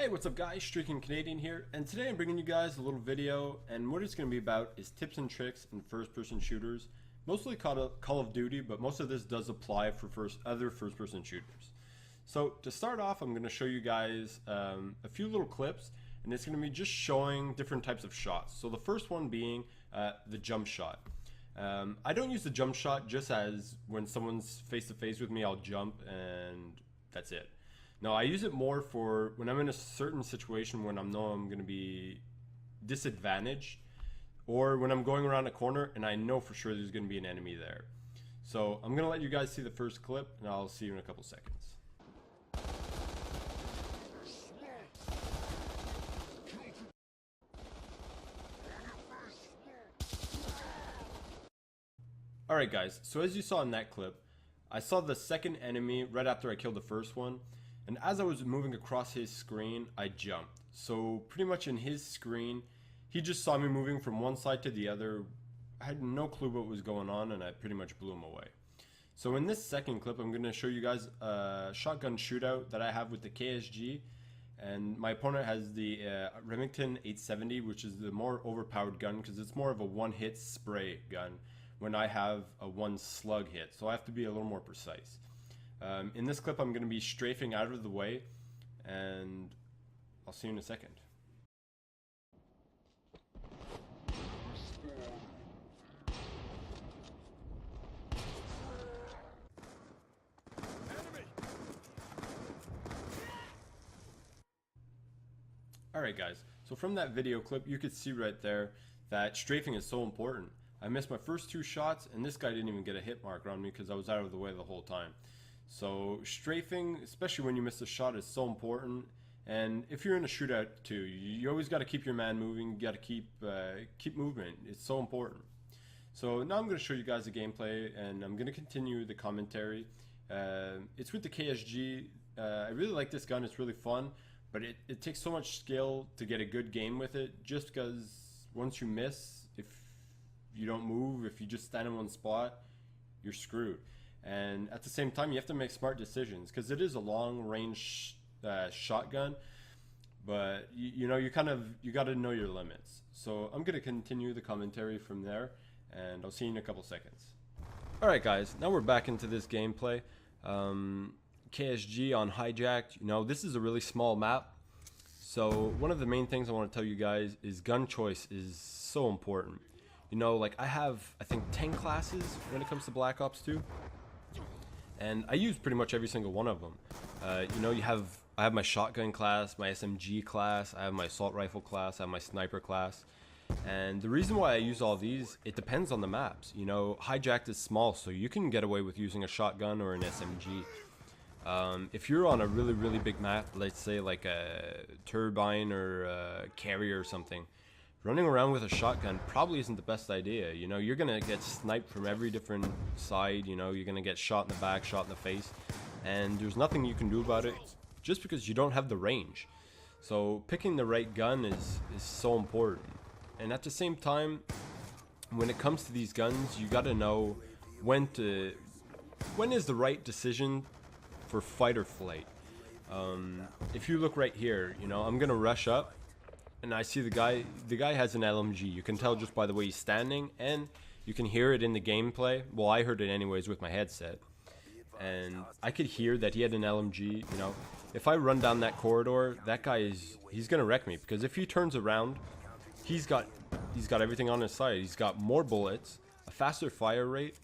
Hey, what's up guys, Streaking Canadian here, and today I'm bringing you guys a little video, and what it's going to be about is tips and tricks in first-person shooters, mostly Call of Duty, but most of this does apply for other first-person shooters. So to start off, I'm going to show you guys a few little clips, and it's going to be just showing different types of shots. So the first one being the jump shot. I don't use the jump shot just as when someone's face-to-face with me, I'll jump and that's it. No, I use it more for when I'm in a certain situation when I know I'm going to be disadvantaged, or when I'm going around a corner and I know for sure there's going to be an enemy there. So I'm going to let you guys see the first clip, and I'll see you in a couple seconds. Alright guys, so as you saw in that clip, I saw the second enemy right after I killed the first one. And as I was moving across his screen, I jumped. So pretty much in his screen, he just saw me moving from one side to the other. I had no clue what was going on, and I pretty much blew him away. So in this second clip, I'm going to show you guys a shotgun shootout that I have with the KSG. And my opponent has the Remington 870, which is the more overpowered gun because it's more of a one-hit spray gun when I have a one slug hit. So I have to be a little more precise. In this clip, I'm going to be strafing out of the way, and I'll see you in a second. Alright guys, so from that video clip, you could see right there that strafing is so important. I missed my first two shots, and this guy didn't even get a hit marker on me because I was out of the way the whole time. So strafing, especially when you miss a shot, is so important. And if you're in a shootout too, you always got to keep your man moving. You got to keep movement. It's so important. So now I'm going to show you guys the gameplay, and I'm going to continue the commentary. It's with the KSG. I really like this gun. It's really fun, but it takes so much skill to get a good game with it. Just because once you miss, if you don't move, if you just stand in one spot, you're screwed. And at the same time, you have to make smart decisions because it is a long-range shotgun, but you got to know your limits. So I'm gonna continue the commentary from there, and I'll see you in a couple seconds. All right, guys, now we're back into this gameplay. KSG on Hijacked. This is a really small map, so one of the main things I want to tell you guys is gun choice is so important. Like I have, I think, 10 classes when it comes to Black Ops 2. And I use pretty much every single one of them. I have my shotgun class, my SMG class, I have my assault rifle class, I have my sniper class. And the reason why I use all these, it depends on the maps. Hijacked is small, so you can get away with using a shotgun or an SMG. If you're on a really, really big map, let's say like a Turbine or a Carrier or something, running around with a shotgun probably isn't the best idea. You're gonna get sniped from every different side. You're gonna get shot in the back, shot in the face, and there's nothing you can do about it just because you don't have the range. So picking the right gun is so important. And at the same time, when it comes to these guns, you gotta know when is the right decision for fight or flight. If you look right here, I'm gonna rush up, and I see the guy has an LMG. You can tell just by the way he's standing, and you can hear it in the gameplay. Well, I heard it anyways with my headset. And I could hear that he had an LMG. If I run down that corridor, that guy he's gonna wreck me, because if he turns around, he's got everything on his side. He's got more bullets, a faster fire rate,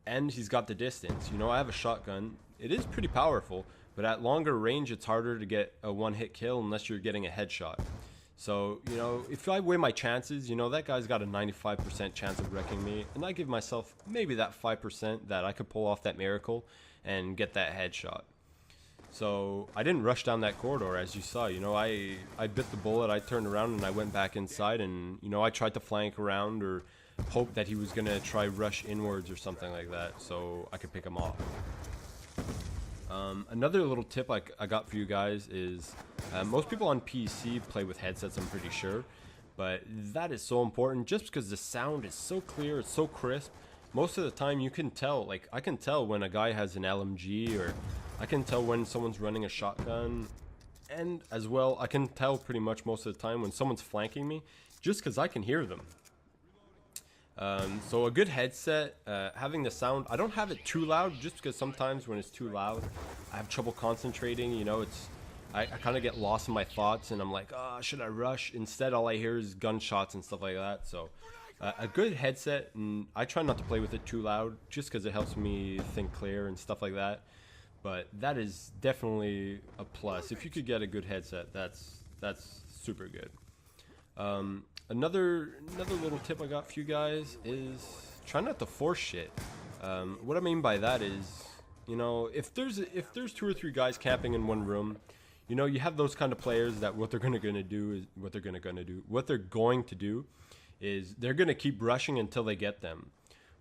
and he's got the distance. I have a shotgun. It is pretty powerful, but at longer range, it's harder to get a one-hit kill unless you're getting a headshot. So, if I weigh my chances, that guy's got a 95% chance of wrecking me, and I give myself maybe that 5% that I could pull off that miracle and get that headshot. So, I didn't rush down that corridor, as you saw. I bit the bullet, I turned around, and I went back inside, and, I tried to flank around or hope that he was going to try rush inwards or something like that so I could pick him off. Another little tip I got for you guys is most people on PC play with headsets, I'm pretty sure, but that is so important just because the sound is so clear, it's so crisp. Most of the time you can tell, like I can tell when a guy has an LMG, or I can tell when someone's running a shotgun. And as well, I can tell pretty much most of the time when someone's flanking me, just because I can hear them. So a good headset, having the sound, I don't have it too loud, just because sometimes when it's too loud, I have trouble concentrating. You know, I kind of get lost in my thoughts, and I'm like, oh, should I rush? Instead, all I hear is gunshots and stuff like that. So a good headset, and I try not to play with it too loud, just because it helps me think clear and stuff like that. But that is definitely a plus. If you could get a good headset, that's super good. Another little tip I got for you guys is try not to force shit. What I mean by that is, you know, if there's 2 or 3 guys camping in one room, you know, you have those kind of players that what they're going to do is they're going to keep rushing until they get them.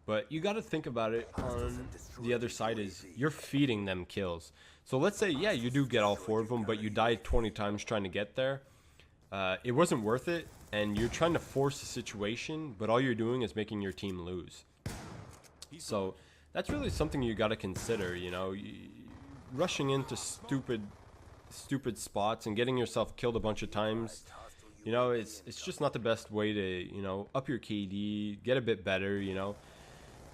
But you got to think about it on the other side is you're feeding them kills. So let's say, yeah, you do get all 4 of them, but you died 20 times trying to get there. It wasn't worth it, and you're trying to force the situation, but all you're doing is making your team lose. So that's really something you got to consider, you know, rushing into stupid spots and getting yourself killed a bunch of times. You know, it's just not the best way to, you know, up your KD, get a bit better, you know.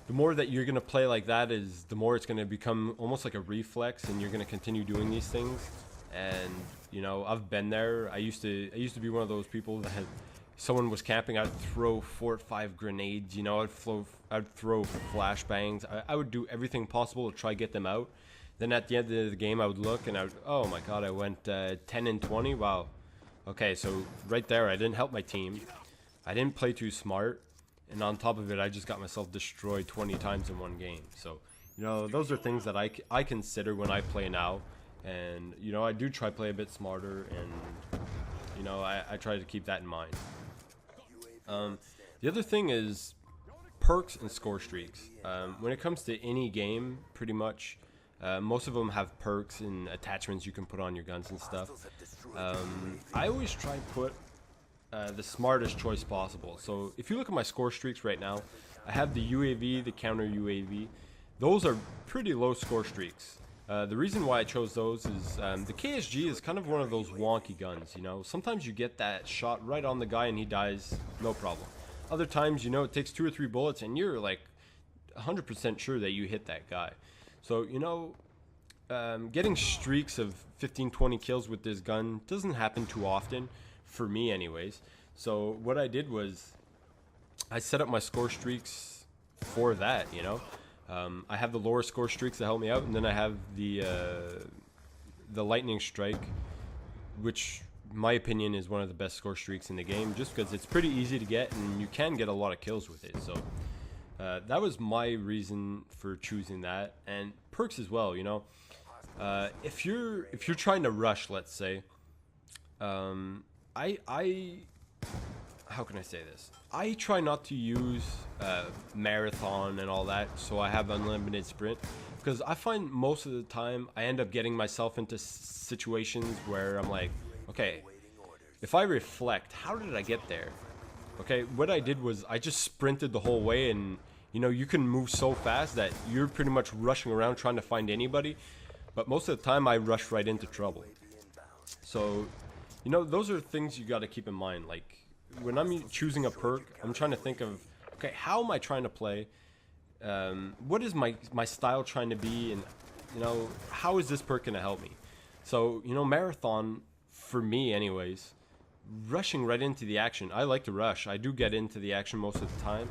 The more that you're going to play like that is the more it's going to become almost like a reflex, and you're going to continue doing these things. And, you know, I've been there. I used to be one of those people that had, someone was camping, I'd throw 4 or 5 grenades, you know, I'd throw flashbangs. I would do everything possible to try to get them out. Then at the end of the game, I would look and oh my god, I went 10 and 20. Wow. Okay, so right there, I didn't help my team. I didn't play too smart. And on top of it, I just got myself destroyed 20 times in one game. So, you know, those are things that I consider when I play now. And, you know, I do try to play a bit smarter, and, you know, I try to keep that in mind. The other thing is perks and score streaks. When it comes to any game, pretty much, most of them have perks and attachments you can put on your guns and stuff. I always try to put the smartest choice possible. So if you look at my score streaks right now, I have the UAV, the counter UAV. Those are pretty low score streaks. The reason why I chose those is the KSG is kind of one of those wonky guns, you know. Sometimes you get that shot right on the guy and he dies, no problem. Other times, you know, it takes 2 or 3 bullets and you're like 100% sure that you hit that guy. So, you know, getting streaks of 15, 20 kills with this gun doesn't happen too often, for me anyways. So what I did was I set up my score streaks for that, you know. I have the lower score streaks that help me out, and then I have the lightning strike, which in my opinion is one of the best score streaks in the game, just because it's pretty easy to get and you can get a lot of kills with it. So that was my reason for choosing that. And perks as well, you know. If you're trying to rush, let's say, how can I say this? I try not to use marathon and all that, so I have unlimited sprint, because I find most of the time I end up getting myself into situations where I'm like, okay, if I reflect, how did I get there? Okay, what I did was I just sprinted the whole way, and you know, you can move so fast that you're pretty much rushing around trying to find anybody, but most of the time I rush right into trouble. So, you know, those are things you got to keep in mind. Like, when I'm choosing a perk, I'm trying to think of, okay, how am I trying to play? What is my style trying to be? And, you know, how is this perk going to help me? So, you know, marathon, for me anyways, rushing right into the action. I like to rush. I do get into the action most of the time,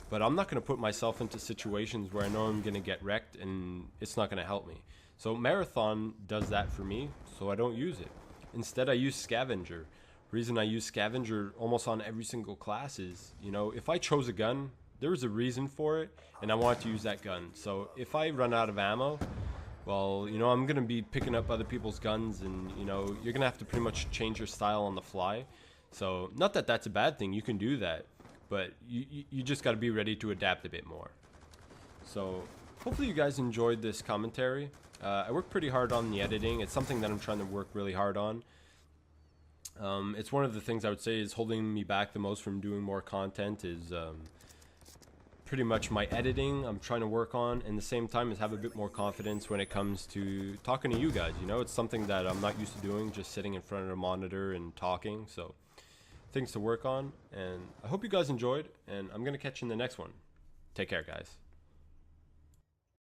but I'm not going to put myself into situations where I know I'm going to get wrecked and it's not going to help me. So marathon does that for me, so I don't use it. Instead, I use scavenger. Reason I use scavenger almost on every single class is, you know, if I chose a gun, there was a reason for it, and I wanted to use that gun. So if I run out of ammo, well, you know, I'm going to be picking up other people's guns, and, you know, you're going to have to pretty much change your style on the fly. So not that that's a bad thing, you can do that, but you just got to be ready to adapt a bit more. So hopefully you guys enjoyed this commentary. I work pretty hard on the editing. It's something that I'm trying to work really hard on. It's one of the things I would say is holding me back the most from doing more content is pretty much my editing I'm trying to work on, and the same time is have a bit more confidence when it comes to talking to you guys. You know, it's something that I'm not used to doing, just sitting in front of a monitor and talking. So things to work on, and I hope you guys enjoyed, and I'm gonna catch you in the next one. Take care, guys.